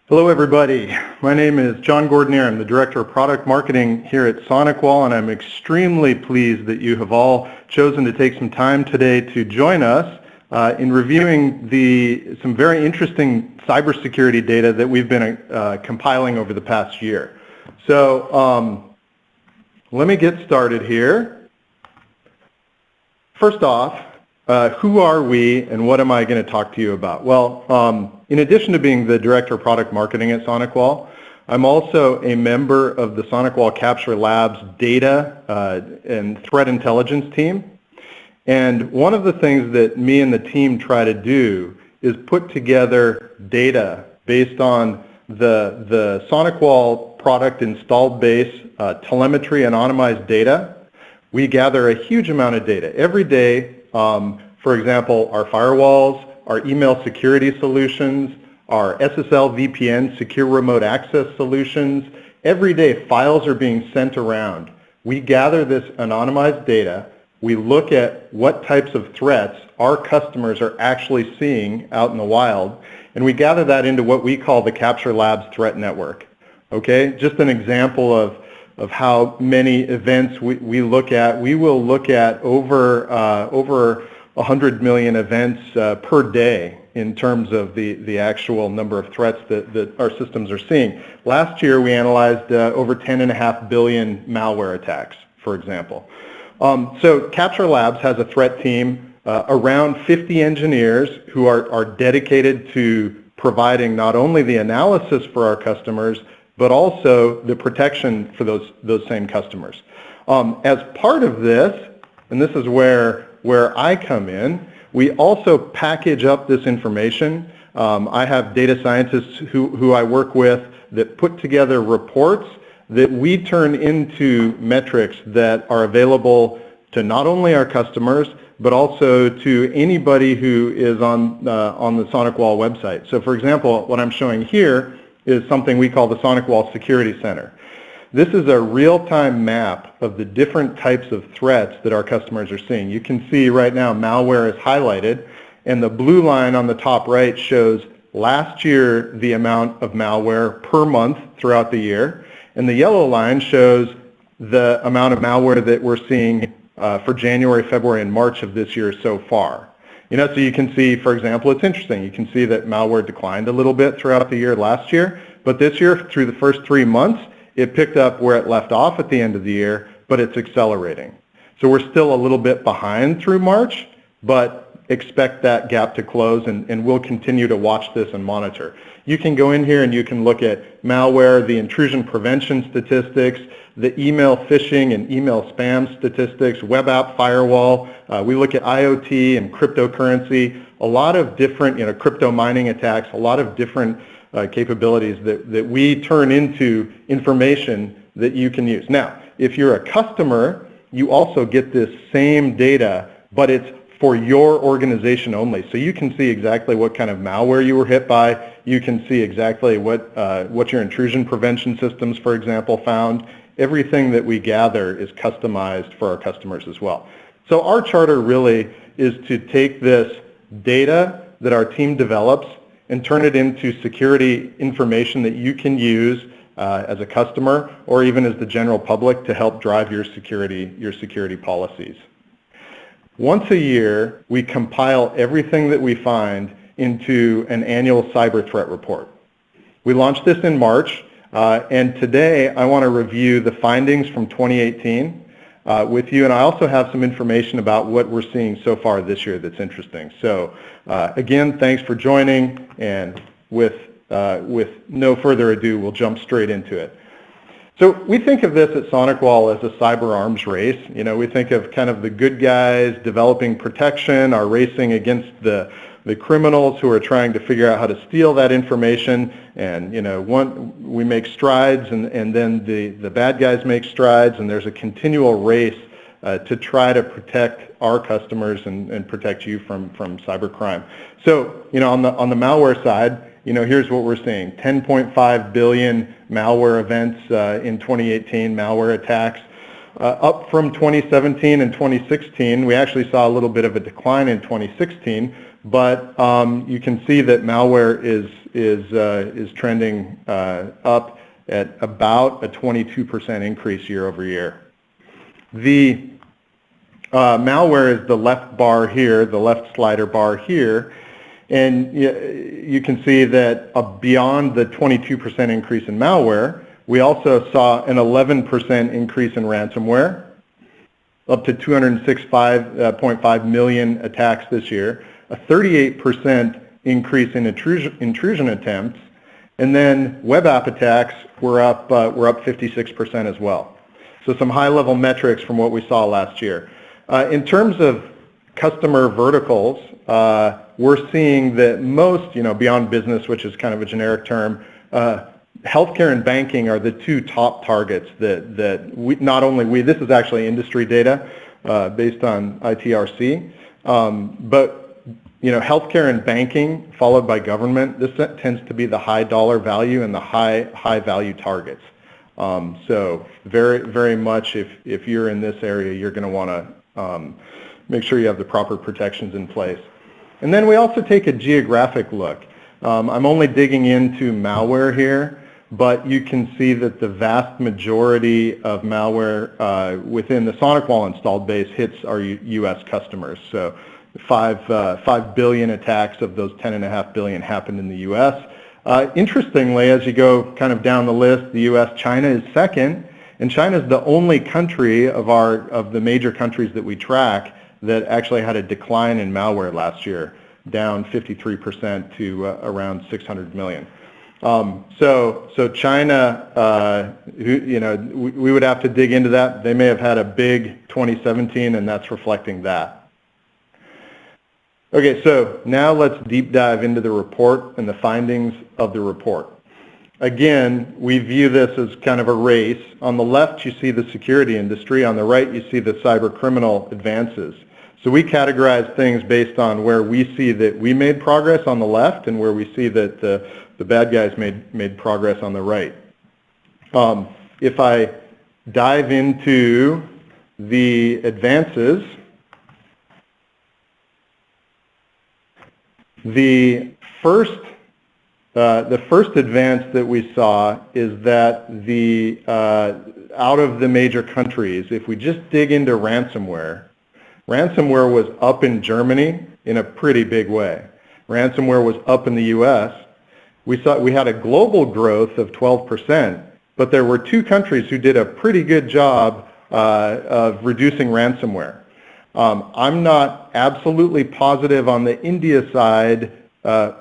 Hello everybody, my name is John Gordonier. I'm the Director of Product Marketing here at SonicWall, and I'm extremely pleased that you have all chosen to take some time today to join us in reviewing some very interesting cybersecurity data that we've been compiling over the past year. So let me get started here. First off, who are we and what am I going to talk to you about? Well, in addition to being the Director of Product Marketing at SonicWall, I'm also a member of the SonicWall Capture Labs Data and Threat Intelligence team. And one of the things that me and the team try to do is put together data based on the SonicWall product installed base, telemetry, anonymized data. We gather a huge amount of data every day. For example, our firewalls, our email security solutions, our SSL VPN secure remote access solutions. Every day files are being sent around. We gather this anonymized data. We look at what types of threats our customers are actually seeing out in the wild, and we gather that into what we call the Capture Labs Threat Network. Okay, just an example of how many events we look at. We will look at over 100 million events per day in terms of the actual number of threats that our systems are seeing. Last year we analyzed over 10.5 billion malware attacks, for example. So Capture Labs has a threat team, around 50 engineers who are dedicated to providing not only the analysis for our customers, but also the protection for those same customers. As part of this, and this is where I come in, we also package up this information. I have data scientists who I work with that put together reports that we turn into metrics that are available to not only our customers, but also to anybody who is on the SonicWall website. So for example, what I'm showing here is something we call the SonicWall Security Center. This is a real-time map of the different types of threats that our customers are seeing. You can see right now malware is highlighted, and the blue line on the top right shows last year the amount of malware per month throughout the year, and the yellow line shows the amount of malware that we're seeing for January, February, and March of this year so far. You know, so you can see, for example, it's interesting. You can see that malware declined a little bit throughout the year last year, but this year, through the first 3 months, it picked up where it left off at the end of the year, but it's accelerating. So we're still a little bit behind through March, but expect that gap to close, and we'll continue to watch this and monitor. You can go in here and you can look at malware, the intrusion prevention statistics, the email phishing and email spam statistics, web app firewall. We look at IoT and cryptocurrency, a lot of different, crypto mining attacks, a lot of different capabilities that we turn into information that you can use. Now, if you're a customer, you also get this same data, but it's for your organization only. So you can see exactly what kind of malware you were hit by. You can see exactly what your intrusion prevention systems, for example, found. Everything that we gather is customized for our customers as well. So our charter really is to take this data that our team develops and turn it into security information that you can use as a customer or even as the general public to help drive your security policies. Once a year, we compile everything that we find into an annual cyber threat report. We launched this in March, and today I want to review the findings from 2018 with you, and I also have some information about what we're seeing so far this year that's interesting. So again, thanks for joining, and with no further ado, we'll jump straight into it. So we think of this at SonicWall as a cyber arms race. We think of kind of the good guys developing protection, are racing against the criminals who are trying to figure out how to steal that information, and we make strides, and then the bad guys make strides, and there's a continual race to try to protect our customers and protect you from cybercrime. So on the malware side, here's what we're seeing: 10.5 billion malware events in 2018, malware attacks. up from 2017 and 2016. We actually saw a little bit of a decline in 2016, but you can see that malware is trending up at about a 22% increase year over year. The malware is the left bar here, the left slider bar here, and you can see that beyond the 22% increase in malware, we also saw an 11% increase in ransomware, up to 206.5 million attacks this year, a 38% increase in intrusion attempts, and then web app attacks were up 56% as well. So some high-level metrics from what we saw last year. In terms of customer verticals, we're seeing that most, beyond business, which is kind of a generic term, healthcare and banking are the two top targets that we, not only we, this is actually industry data based on ITRC, but healthcare and banking followed by government, this tends to be the high dollar value and the high value targets. So very much if you're in this area, you're going to want to make sure you have the proper protections in place. And then we also take a geographic look. I'm only digging into malware here, but you can see that the vast majority of malware within the SonicWall installed base hits our U.S. customers. So 5 billion attacks of those 10.5 billion happened in the U.S. Interestingly, as you go kind of down the list, the U.S., China is second, and China is the only country of the major countries that we track that actually had a decline in malware last year, down 53% to around 600 million. So China, we would have to dig into that. They may have had a big 2017, and that's reflecting that. Okay, so now let's deep dive into the report and the findings of the report. Again, we view this as kind of a race. On the left, you see the security industry. On the right, you see the cyber criminal advances. So we categorize things based on where we see that we made progress on the left and where we see that the bad guys made progress on the right. If I dive into the advances, the first advance that we saw is that out of the major countries, if we just dig into ransomware was up in Germany in a pretty big way. Ransomware was up in the U.S. We had a global growth of 12%, but there were two countries who did a pretty good job of reducing ransomware. I'm not absolutely positive on the India side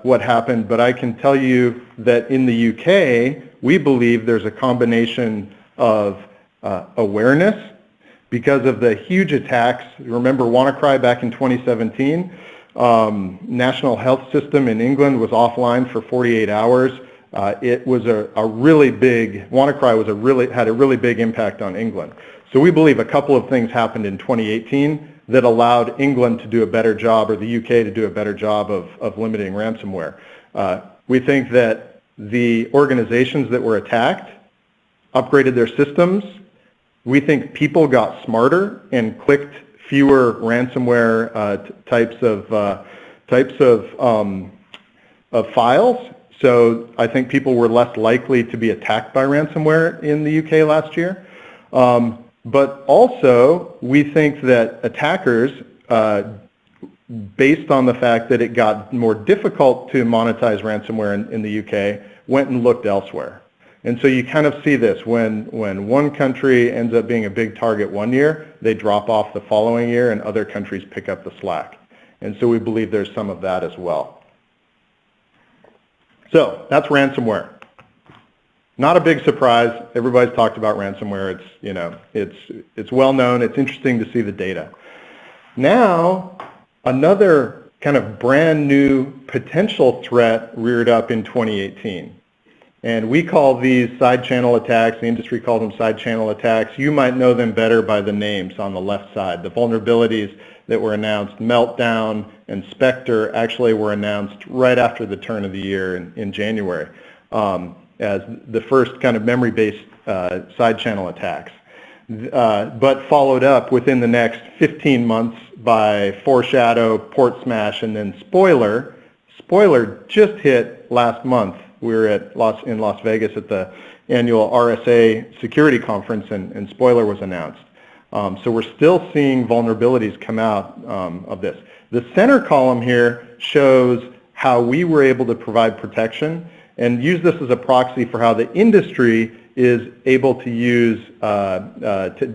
what happened, but I can tell you that in the UK, we believe there's a combination of awareness because of the huge attacks. Remember WannaCry back in 2017? National Health System in England was offline for 48 hours. It was a really big, WannaCry had a really big impact on England. So we believe a couple of things happened in 2018 that allowed England to do a better job, or the UK to do a better job of limiting ransomware. We think that the organizations that were attacked upgraded their systems. We think people got smarter and clicked fewer ransomware types of files. So I think people were less likely to be attacked by ransomware in the UK last year. But also, we think that attackers, based on the fact that it got more difficult to monetize ransomware in the UK, went and looked elsewhere. And so you kind of see this. When one country ends up being a big target one year, they drop off the following year, and other countries pick up the slack. And so we believe there's some of that as well. So that's ransomware. Not a big surprise. Everybody's talked about ransomware. It's well known. It's interesting to see the data. Now, another kind of brand new potential threat reared up in 2018. And we call these side channel attacks. The industry calls them side channel attacks. You might know them better by the names on the left side. The vulnerabilities that were announced, Meltdown and Spectre, actually were announced right after the turn of the year in January. As the first kind of memory-based side channel attacks. but followed up within the next 15 months by Foreshadow, Port Smash, and then Spoiler. Spoiler just hit last month. We were in Las Vegas at the annual RSA security conference, and Spoiler was announced. So we're still seeing vulnerabilities come out of this. The center column here shows how we were able to provide protection and use this as a proxy for how the industry is able to use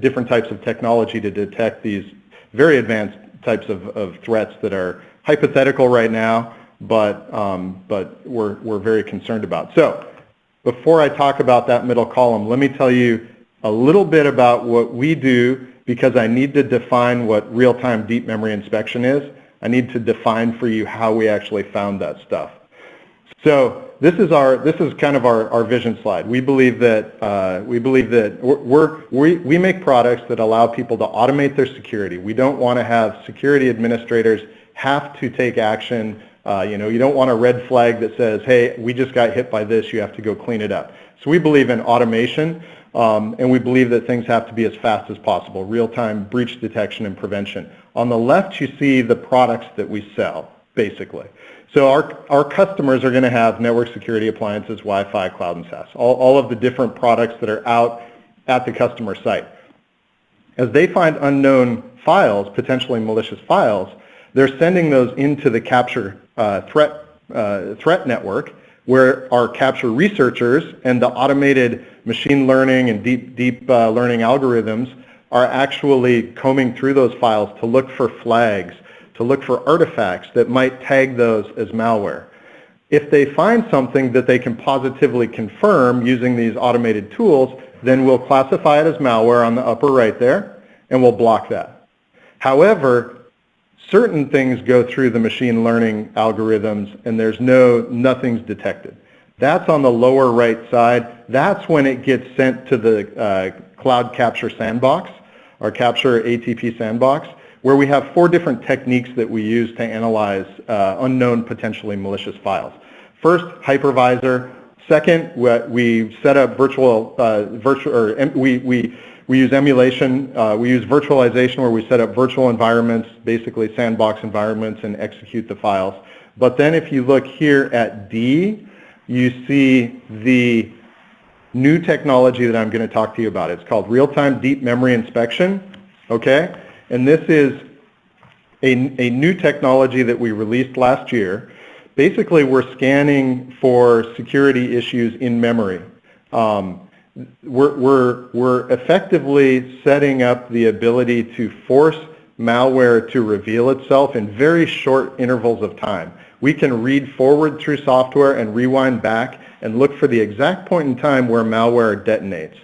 different types of technology to detect these very advanced types of threats that are hypothetical right now, but we're very concerned about. So before I talk about that middle column, let me tell you a little bit about what we do, because I need to define what real-time deep memory inspection is. I need to define for you how we actually found that stuff. So this is kind of our vision slide. We believe that we make products that allow people to automate their security. We don't want to have security administrators have to take action. You don't want a red flag that says, hey, we just got hit by this, you have to go clean it up. So we believe in automation, and we believe that things have to be as fast as possible, real-time breach detection and prevention. On the left, you see the products that we sell, basically. So our customers are going to have network security appliances, Wi-Fi, cloud, and SaaS, all of the different products that are out at the customer site. As they find unknown files, potentially malicious files, they're sending those into the capture threat network, where our capture researchers and the automated machine learning and deep learning algorithms are actually combing through those files to look for flags, to look for artifacts that might tag those as malware. If they find something that they can positively confirm using these automated tools, then we'll classify it as malware on the upper right there, and we'll block that. However, certain things go through the machine learning algorithms, and nothing's detected. That's on the lower right side. That's when it gets sent to the Cloud Capture Sandbox, our Capture ATP Sandbox, where we have 4 different techniques that we use to analyze unknown, potentially malicious files. First, hypervisor. Second, we set up we use emulation. We use virtualization, where we set up virtual environments, basically sandbox environments, and execute the files. But then if you look here at D, you see the new technology that I'm going to talk to you about. It's called real-time deep memory inspection. Okay? And this is a new technology that we released last year. Basically, we're scanning for security issues in memory. We're effectively setting up the ability to force malware to reveal itself in very short intervals of time. We can read forward through software and rewind back and look for the exact point in time where malware detonates.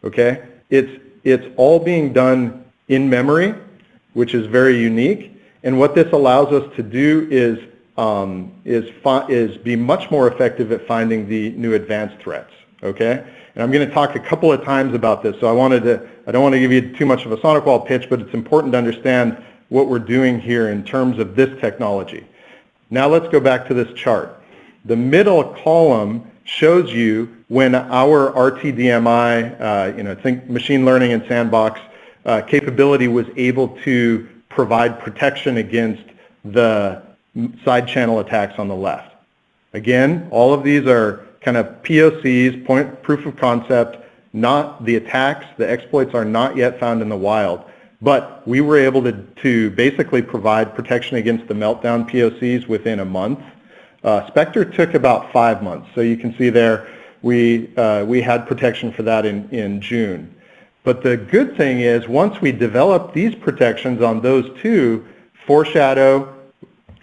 Okay? It's all being done in memory, which is very unique. And what this allows us to do is be much more effective at finding the new advanced threats. Okay? And I'm going to talk a couple of times about this, so I don't want to give you too much of a SonicWall pitch, but it's important to understand what we're doing here in terms of this technology. Now let's go back to this chart. The middle column shows you when our RTDMI, think machine learning and sandbox capability, was able to provide protection against the side channel attacks on the left. Again, all of these are kind of POCs, proof of concept, not the attacks. The exploits are not yet found in the wild. But we were able to basically provide protection against the meltdown POCs within a month. Spectre took about 5 months. So you can see there we had protection for that in June. But the good thing is, once we developed these protections on those two, Foreshadow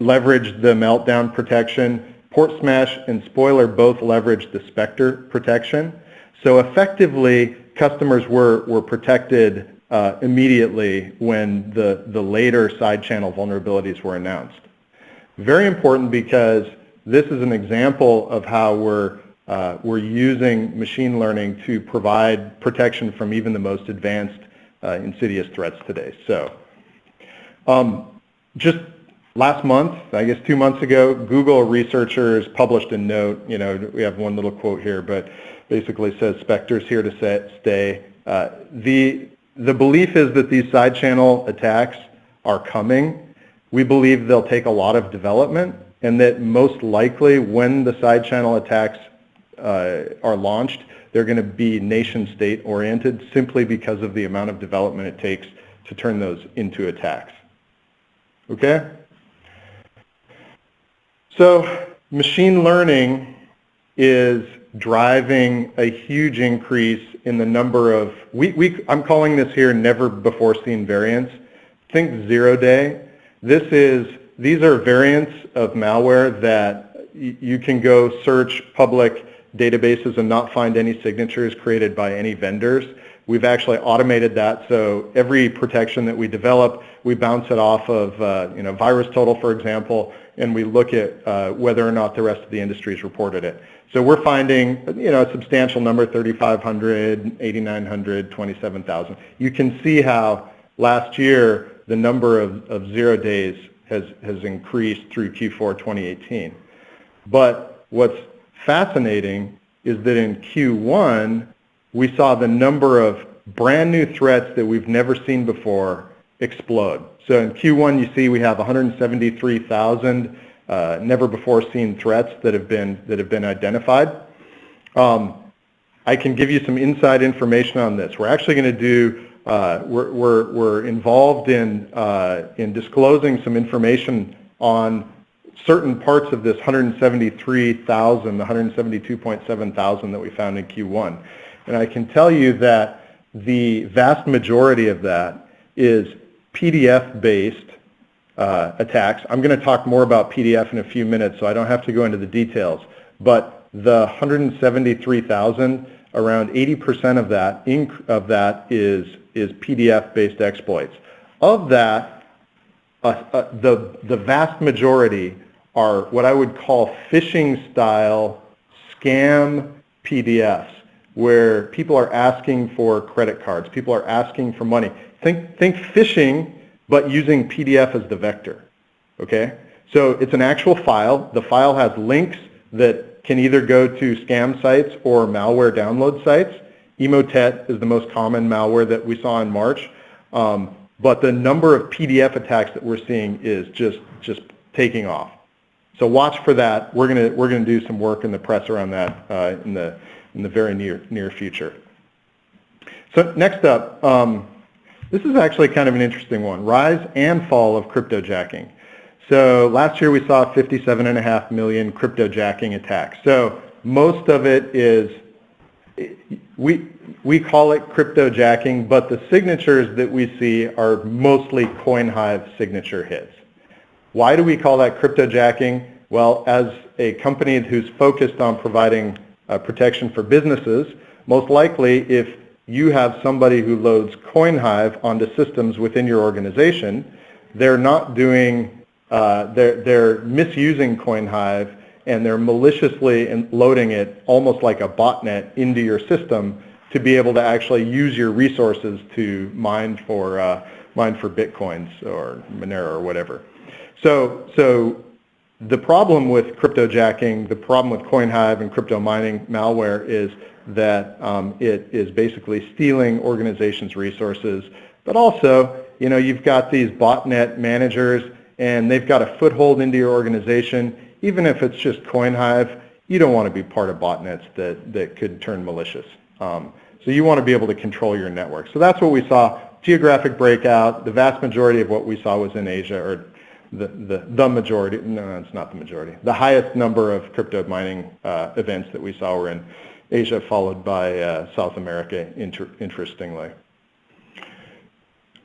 leveraged the meltdown protection, Port Smash and Spoiler both leveraged the Spectre protection. So effectively, customers were protected immediately when the later side channel vulnerabilities were announced. Very important, because this is an example of how we're using machine learning to provide protection from even the most advanced insidious threats today. So just last month, I guess 2 months ago, Google researchers published a note. We have one little quote here, but basically says Spectre's here to stay. the belief is that these side channel attacks are coming. We believe they'll take a lot of development, and that most likely when the side channel attacks are launched, they're going to be nation state oriented simply because of the amount of development it takes to turn those into attacks. Okay? So machine learning is driving a huge increase in the number of, I'm calling this here never before seen variants. Think 0 day. These are variants of malware that you can go search public databases and not find any signatures created by any vendors. We've actually automated that, so every protection that we develop, we bounce it off of VirusTotal, for example, and we look at whether or not the rest of the industry's reported it. So we're finding, a substantial number, 3,500, 8,900, 27,000. You can see how last year the number of 0 days has increased through Q4 2018. But what's fascinating is that in Q1, we saw the number of brand new threats that we've never seen before explode. So in Q1, you see we have 173,000 never before seen threats that have been identified. I can give you some inside information on this. We're actually going to do, we're involved in disclosing some information on certain parts of this 173,000, the 172.7 thousand that we found in Q1. And I can tell you that the vast majority of that is PDF-based attacks. I'm going to talk more about PDF in a few minutes, so I don't have to go into the details. But the 173,000, around 80% of that is PDF-based exploits. Of that, the vast majority are what I would call phishing-style scam PDFs, where people are asking for credit cards, people are asking for money. Think phishing, but using PDF as the vector, okay? So it's an actual file. The file has links that can either go to scam sites or malware download sites. Emotet is the most common malware that we saw in March. But the number of PDF attacks that we're seeing is just taking off. So watch for that. We're gonna do some work in the press around that in the very near future. So next up, this is actually kind of an interesting one: rise and fall of cryptojacking. So last year we saw 57.5 million cryptojacking attacks. So most of it is, we call it cryptojacking, but the signatures that we see are mostly CoinHive signature hits. Why do we call that cryptojacking? Well, as a company who's focused on providing protection for businesses, most likely if you have somebody who loads CoinHive onto systems within your organization, they're not doing, they're misusing CoinHive, and they're maliciously loading it almost like a botnet into your system to be able to actually use your resources to mine for Bitcoins or Monero or whatever. So the problem with cryptojacking, the problem with CoinHive and crypto mining malware is that it is basically stealing organizations' resources, but also, you've got these botnet managers and they've got a foothold into your organization. Even if it's just CoinHive, you don't want to be part of botnets that could turn malicious. So you want to be able to control your network. So that's what we saw. Geographic breakout. The vast majority of what we saw was in Asia, or the majority. No, it's not the majority. The highest number of crypto mining events that we saw were in Asia, followed by South America, interestingly.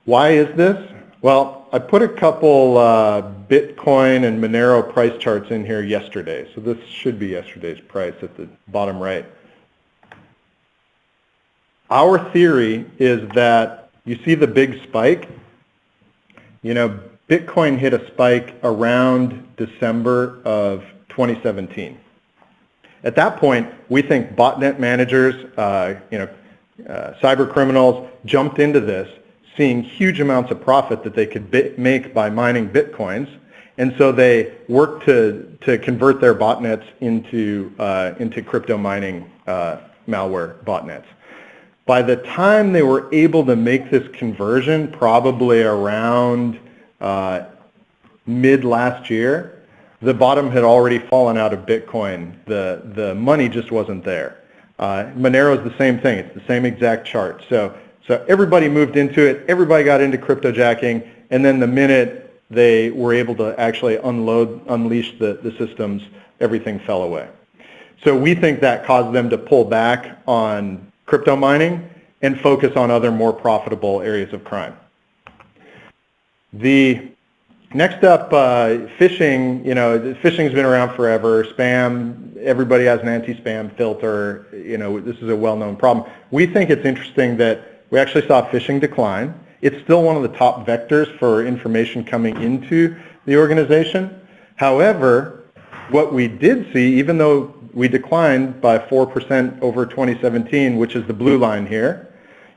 Why is this? Well, I put a couple Bitcoin and Monero price charts in here yesterday. So this should be yesterday's price at the bottom right. Our theory is that you see the big spike. Bitcoin hit a spike around December of 2017. At that point, we think botnet managers, cyber criminals jumped into this, seeing huge amounts of profit that they could make by mining Bitcoins, and so they worked to convert their botnets into crypto mining malware botnets. By the time they were able to make this conversion, probably around mid last year, the bottom had already fallen out of Bitcoin. The money just wasn't there. Monero is the same thing. It's the same exact chart. So everybody moved into it. Everybody got into cryptojacking, and then the minute they were able to actually unleash the systems, everything fell away. So we think that caused them to pull back on crypto mining and focus on other more profitable areas of crime. The next up, phishing. Phishing's been around forever. Spam, everybody has an anti-spam filter. This is a well-known problem. We think it's interesting that we actually saw phishing decline. It's still one of the top vectors for information coming into the organization. However, what we did see, even though we declined by 4% over 2017, which is the blue line here,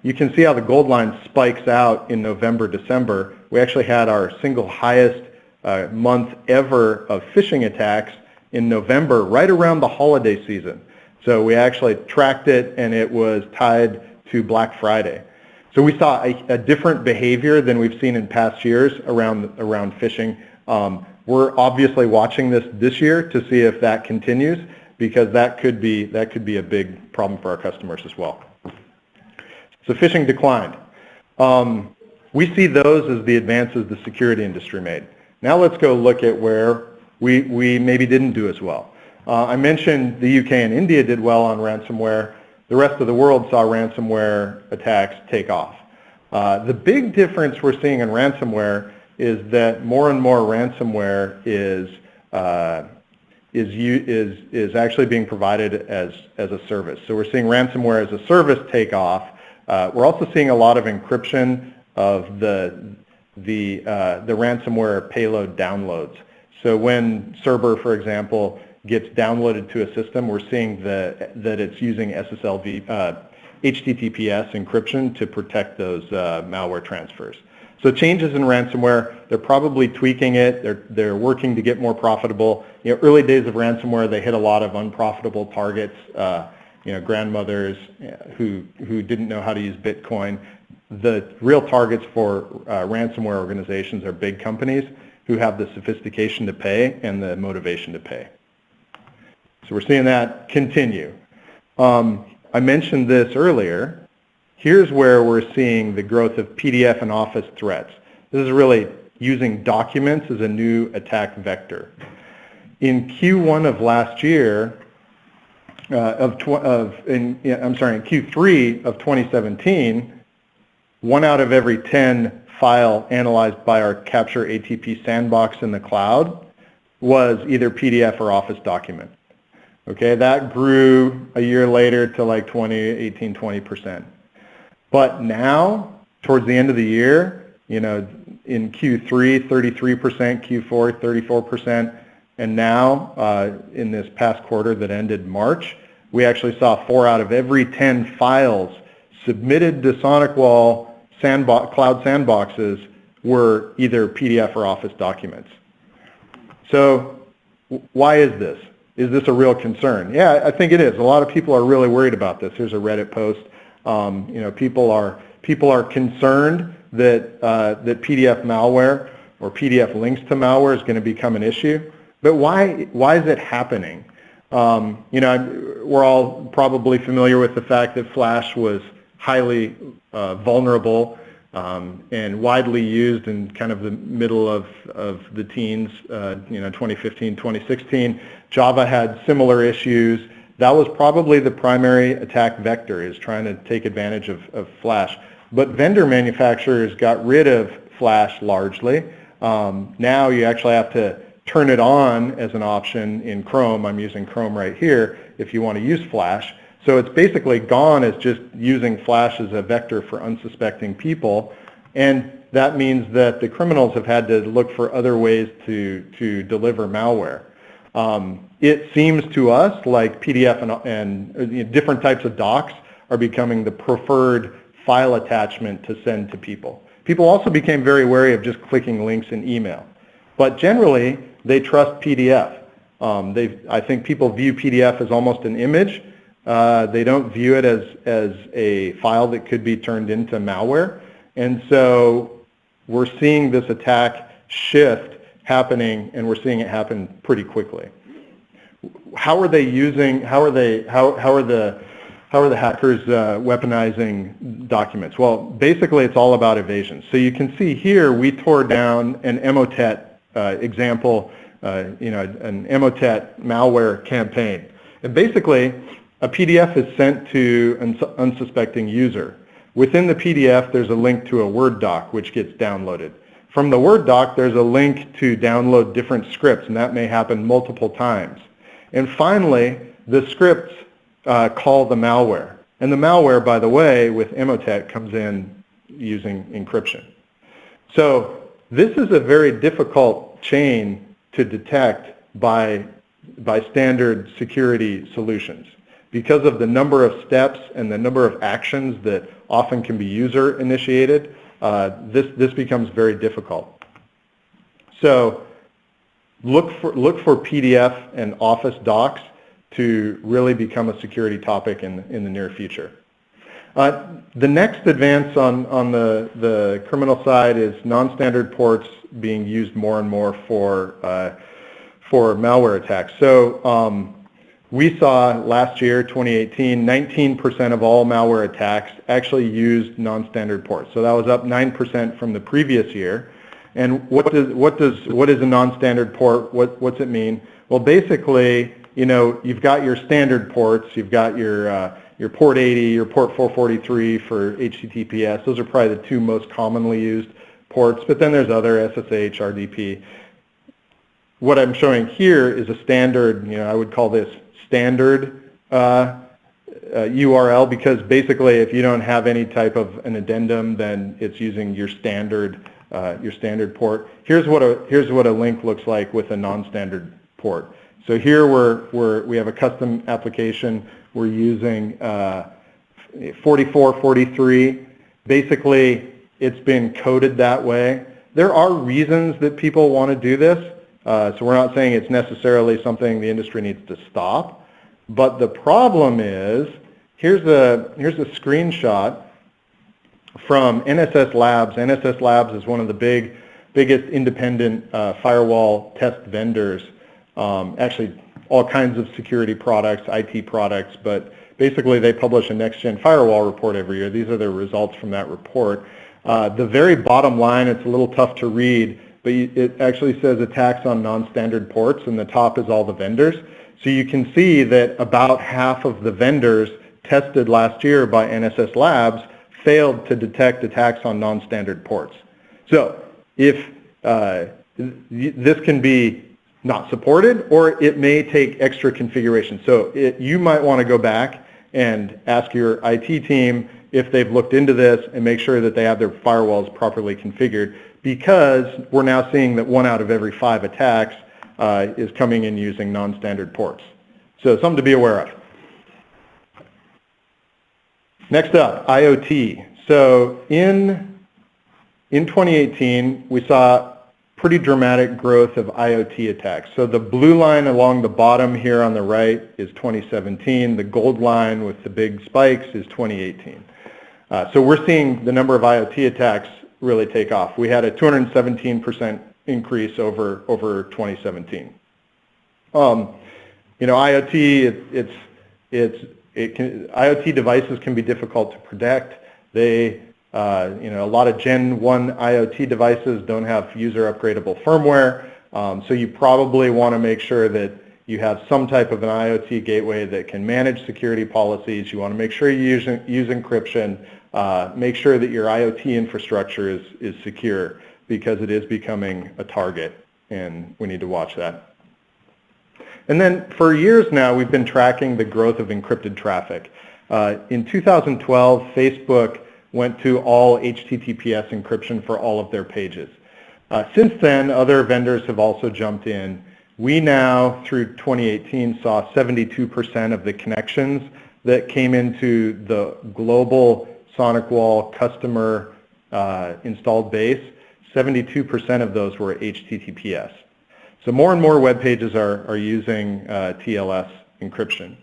you can see how the gold line spikes out in November, December. We actually had our single highest month ever of phishing attacks in November, right around the holiday season. So we actually tracked it, and it was tied to Black Friday. So we saw a different behavior than we've seen in past years around phishing. We're obviously watching this year to see if that continues, because that could be a big problem for our customers as well. So phishing declined. We see those as the advances the security industry made. Now let's go look at where we maybe didn't do as well. I mentioned the UK and India did well on ransomware. The rest of the world saw ransomware attacks take off. The big difference we're seeing in ransomware is that more and more ransomware is actually being provided as a service. So we're seeing ransomware as a service take off. We're also seeing a lot of encryption of the ransomware payload downloads. So when Cerber, for example, gets downloaded to a system, we're seeing that it's using HTTPS encryption to protect those malware transfers. So changes in ransomware, they're probably tweaking it. They're working to get more profitable. Early days of ransomware, they hit a lot of unprofitable targets. Grandmothers who didn't know how to use Bitcoin. The real targets for ransomware organizations are big companies who have the sophistication to pay and the motivation to pay. So we're seeing that continue. I mentioned this earlier. Here's where we're seeing the growth of PDF and Office threats. This is really using documents as a new attack vector. In Q1 of last year, in Q3 of 2017, 1 out of every 10 file analyzed by our Capture ATP sandbox in the cloud was either PDF or Office document. Okay, that grew a year later to like 20%. But now, towards the end of the year, in Q3, 33%, Q4, 34%, and now in this past quarter that ended March, we actually saw 4 out of every 10 files submitted to SonicWall cloud sandboxes were either PDF or Office documents. So why is this? Is this a real concern? Yeah, I think it is. A lot of people are really worried about this. Here's a Reddit post. People are concerned that PDF malware or PDF links to malware is going to become an issue. But why is it happening? We're all probably familiar with the fact that Flash was highly vulnerable and widely used in kind of the middle of the teens, 2015, 2016. Java had similar issues. That was probably the primary attack vector, is trying to take advantage of Flash. But vendor manufacturers got rid of Flash largely. Now you actually have to turn it on as an option in Chrome. I'm using Chrome right here if you want to use Flash. So it's basically gone as just using Flash as a vector for unsuspecting people. And that means that the criminals have had to look for other ways to deliver malware. It seems to us like PDF and different types of docs are becoming the preferred file attachment to send to people. People also became very wary of just clicking links in email. But generally, they trust PDF. I think people view PDF as almost an image. They don't view it as a file that could be turned into malware. And so we're seeing this attack shift happening, and we're seeing it happen pretty quickly. How are they using, how are the hackers weaponizing documents? Well, basically it's all about evasion. So you can see here we tore down an Emotet example, an Emotet malware campaign. And basically a PDF is sent to an unsuspecting user. Within the PDF there's a link to a Word doc which gets downloaded. From the Word doc there's a link to download different scripts, and that may happen multiple times. And finally the scripts call the malware. And the malware, by the way, with Emotet comes in using encryption. So this is a very difficult chain to detect by standard security solutions because of the number of steps and the number of actions that often can be user initiated. This becomes very difficult. So look for PDF and Office docs to really become a security topic in the near future. The next advance on the criminal side is non-standard ports being used more and more for malware attacks. So we saw last year, 2018, 19% of all malware attacks actually used non-standard ports. So that was up 9% from the previous year. And what is a non-standard port? What's it mean? Well, basically, you've got your standard ports. You've got your port 80, your port 443 for HTTPS. Those are probably the two most commonly used ports. But then there's other SSH, RDP. What I'm showing here is a standard. I would call this standard URL, because basically, if you don't have any type of an addendum, then it's using your standard port. Here's what a link looks like with a non-standard port. So here we have a custom application. We're using 4443. Basically, it's been coded that way. There are reasons that people want to do this. So we're not saying it's necessarily something the industry needs to stop. But the problem is, here's a screenshot from NSS Labs. NSS Labs is one of the biggest independent firewall test vendors. Actually, all kinds of security products, IT products, but basically they publish a next-gen firewall report every year. These are the results from that report. The very bottom line, it's a little tough to read, but it actually says attacks on non-standard ports, and the top is all the vendors. So you can see that about half of the vendors tested last year by NSS Labs failed to detect attacks on non-standard ports. So if this can be not supported, or it may take extra configuration. So you might want to go back and ask your IT team if they've looked into this and make sure that they have their firewalls properly configured, because we're now seeing that 1 out of every 5 attacks is coming in using non-standard ports. So something to be aware of. Next up, IoT. So in 2018, we saw pretty dramatic growth of IoT attacks. So the blue line along the bottom here on the right is 2017. The gold line with the big spikes is 2018. So we're seeing the number of IoT attacks really take off. We had a 217% increase over 2017. IoT, IoT devices can be difficult to protect. A lot of Gen 1 IoT devices don't have user upgradable firmware, so you probably want to make sure that you have some type of an IoT gateway that can manage security policies. You want to make sure you use encryption. Make sure that your IoT infrastructure is secure, because it is becoming a target, and we need to watch that. And then for years now, we've been tracking the growth of encrypted traffic. In 2012, Facebook went to all HTTPS encryption for all of their pages. Since then, other vendors have also jumped in. We now, through 2018, saw 72% of the connections that came into the global SonicWall customer installed base. 72% of those were HTTPS. So more and more web pages are using TLS encryption.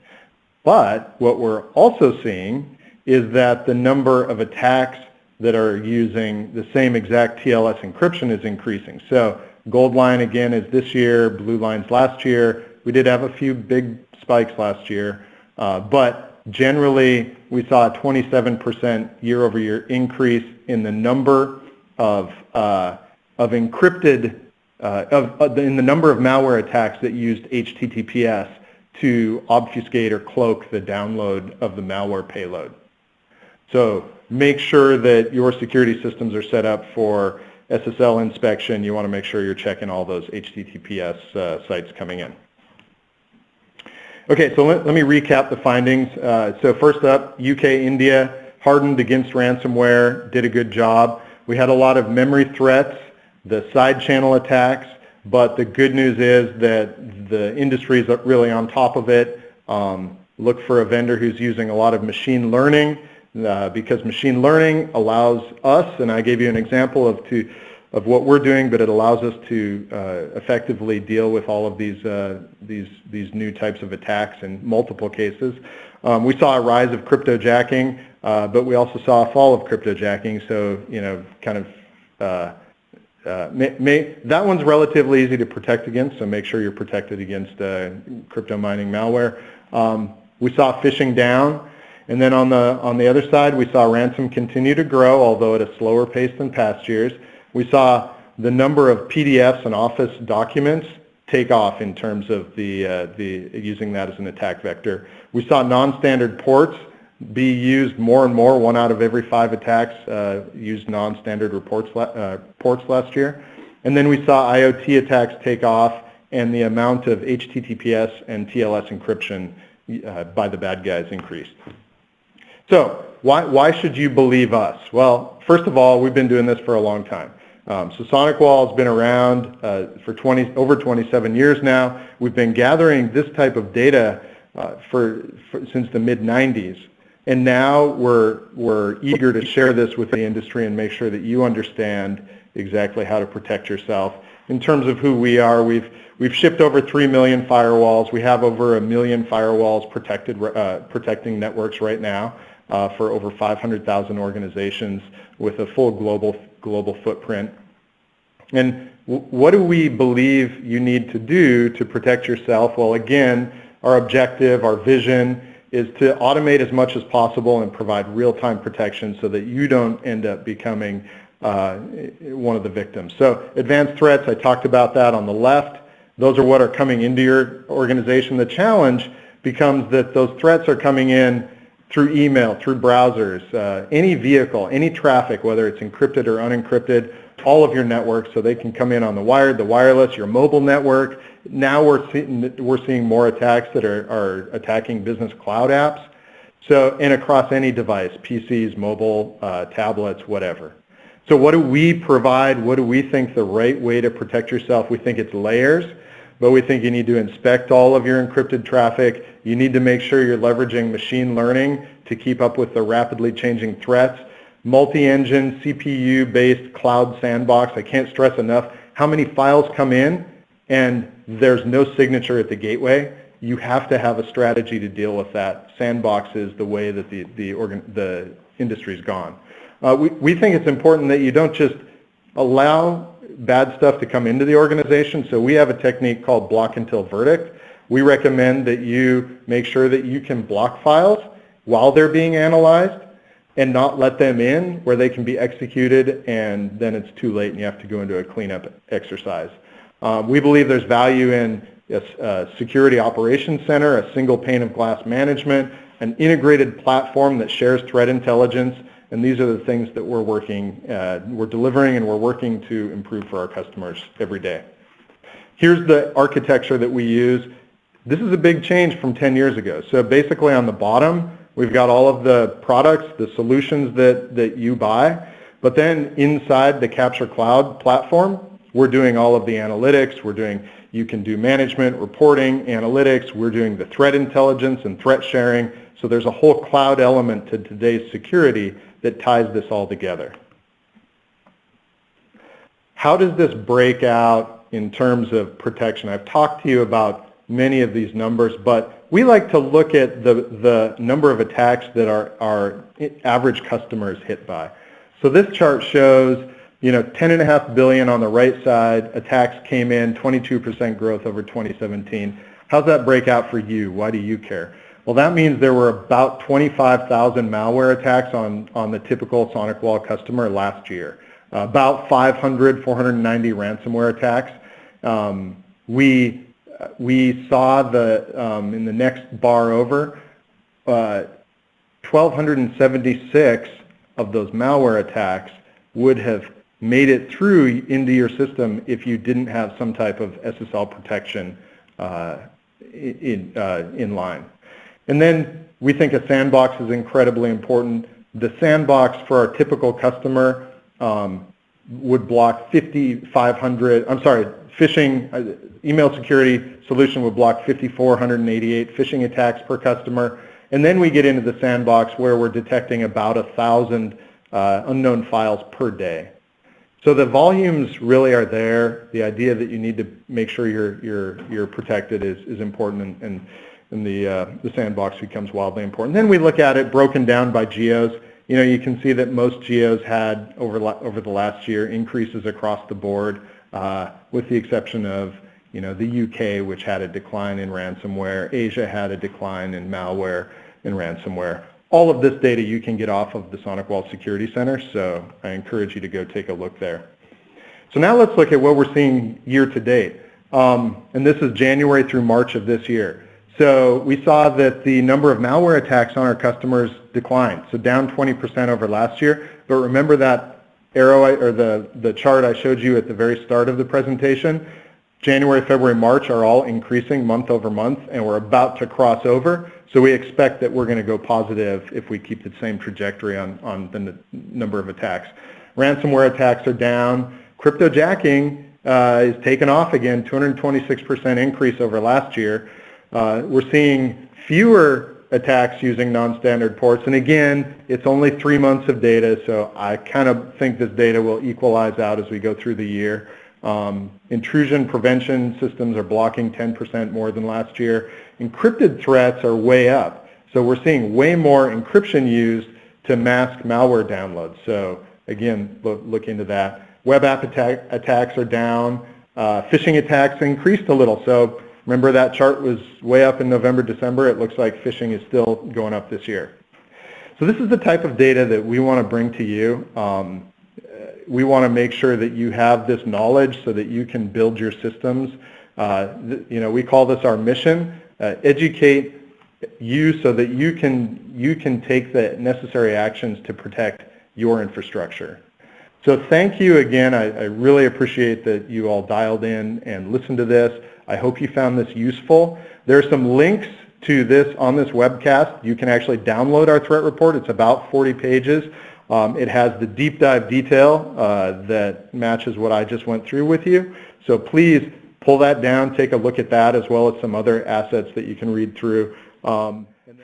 But what we're also seeing is that the number of attacks that are using the same exact TLS encryption is increasing. So gold line again is this year, blue line's last year. We did have a few big spikes last year, but generally we saw a 27% year-over-year increase in the number of encrypted, in the number of malware attacks that used HTTPS to obfuscate or cloak the download of the malware payload. So make sure that your security systems are set up for SSL inspection. You want to make sure you're checking all those HTTPS sites coming in. Okay, so let me recap the findings. So first up, UK, India, hardened against ransomware, did a good job. We had a lot of memory threats, the side channel attacks, but the good news is that the industry is really on top of it. Look for a vendor who's using a lot of machine learning, because machine learning allows us, and I gave you an example of what we're doing, but it allows us to effectively deal with all of these new types of attacks in multiple cases. We saw a rise of cryptojacking, but we also saw a fall of cryptojacking. So kind of that one's relatively easy to protect against. So make sure you're protected against crypto mining malware. We saw phishing down. And then on the other side, we saw ransom continue to grow, although at a slower pace than past years. We saw the number of PDFs and Office documents take off in terms of using that as an attack vector. We saw non-standard ports be used more and more. 1 out of every 5 attacks used non-standard ports last year. And then we saw IoT attacks take off, and the amount of HTTPS and TLS encryption by the bad guys increased. So why should you believe us? Well, first of all, we've been doing this for a long time. So SonicWall has been around for over 27 years now. We've been gathering this type of data since the mid-90s. And now we're eager to share this with the industry and make sure that you understand exactly how to protect yourself. In terms of who we are, we've shipped over 3 million firewalls. We have over 1 million firewalls protecting networks right now. For over 500,000 organizations with a full global footprint. And what do we believe you need to do to protect yourself? Well, again, our objective, our vision is to automate as much as possible and provide real-time protection so that you don't end up becoming one of the victims. So advanced threats, I talked about that on the left. Those are what are coming into your organization. The challenge becomes that those threats are coming in through email, through browsers, any vehicle, any traffic, whether it's encrypted or unencrypted, all of your networks, so they can come in on the wired, the wireless, your mobile network. Now we're seeing more attacks that are attacking business cloud apps, and across any device, PCs, mobile, tablets, whatever. So what do we provide? What do we think the right way to protect yourself? We think it's layers, but we think you need to inspect all of your encrypted traffic. You need to make sure you're leveraging machine learning to keep up with the rapidly changing threats. Multi-engine, CPU-based cloud sandbox. I can't stress enough how many files come in and there's no signature at the gateway. You have to have a strategy to deal with that. Sandbox is the way that the industry's gone. We think it's important that you don't just allow bad stuff to come into the organization. So we have a technique called block until verdict. We recommend that you make sure that you can block files while they're being analyzed and not let them in where they can be executed, and then it's too late and you have to go into a cleanup exercise. We believe there's value in a security operations center, a single pane of glass management, an integrated platform that shares threat intelligence, and these are the things that we're delivering and we're working to improve for our customers every day. Here's the architecture that we use. This is a big change from 10 years ago. So basically on the bottom, we've got all of the products, the solutions that you buy, but then inside the Capture Cloud platform, we're doing all of the analytics. You can do management, reporting, analytics. We're doing the threat intelligence and threat sharing. So there's a whole cloud element to today's security that ties this all together. How does this break out in terms of protection? I've talked to you about many of these numbers, but we like to look at the number of attacks that our average customers hit by. So this chart shows, 10.5 billion on the right side, attacks came in, 22% growth over 2017. How's that break out for you? Why do you care? Well, that means there were about 25,000 malware attacks on the typical SonicWall customer last year. About 490 ransomware attacks. We saw in the next bar over, 1,276 of those malware attacks would have made it through into your system if you didn't have some type of SSL protection in line. And then we think a sandbox is incredibly important. The sandbox for our typical customer would block 5,500, phishing, email security solution would block 5,488 phishing attacks per customer. And then we get into the sandbox where we're detecting about 1,000 unknown files per day. So the volumes really are there. The idea that you need to make sure you're protected is important, and the sandbox becomes wildly important. Then we look at it broken down by geos. You can see that most geos had over the last year increases across the board, with the exception of the UK, which had a decline in ransomware. Asia had a decline in malware and ransomware. All of this data you can get off of the SonicWall Security Center, so I encourage you to go take a look there. So now let's look at what we're seeing year to date. And this is January through March of this year. So we saw that the number of malware attacks on our customers declined, so down 20% over last year. But remember that arrow or the chart I showed you at the very start of the presentation? January, February, March are all increasing month over month, and we're about to cross over. So we expect that we're going to go positive if we keep the same trajectory on the number of attacks. Ransomware attacks are down. CRYPTOJACKING is taken off again, 226% increase over last year. We're seeing fewer attacks using non-standard ports, and again, it's only 3 months of data, so I kind of think this data will equalize out as we go through the year. Intrusion prevention systems are blocking 10% more than last year. Encrypted threats are way up, so we're seeing way more encryption used to mask malware downloads. So again, look into that. Web app attacks are down. Phishing attacks increased a little. So remember that chart was way up in November, December. It looks like phishing is still going up this year. So this is the type of data that we want to bring to you. We want to make sure that you have this knowledge so that you can build your systems. We call this our mission. Educate you so that you can take the necessary actions to protect your infrastructure. So thank you again. I really appreciate that you all dialed in and listened to this. I hope you found this useful. There are some links to this on this webcast. You can actually download our threat report. It's about 40 pages. It has the deep dive detail that matches what I just went through with you. So please pull that down, take a look at that, as well as some other assets that you can read through.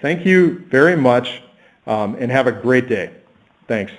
Thank you very much, and have a great day. Thanks.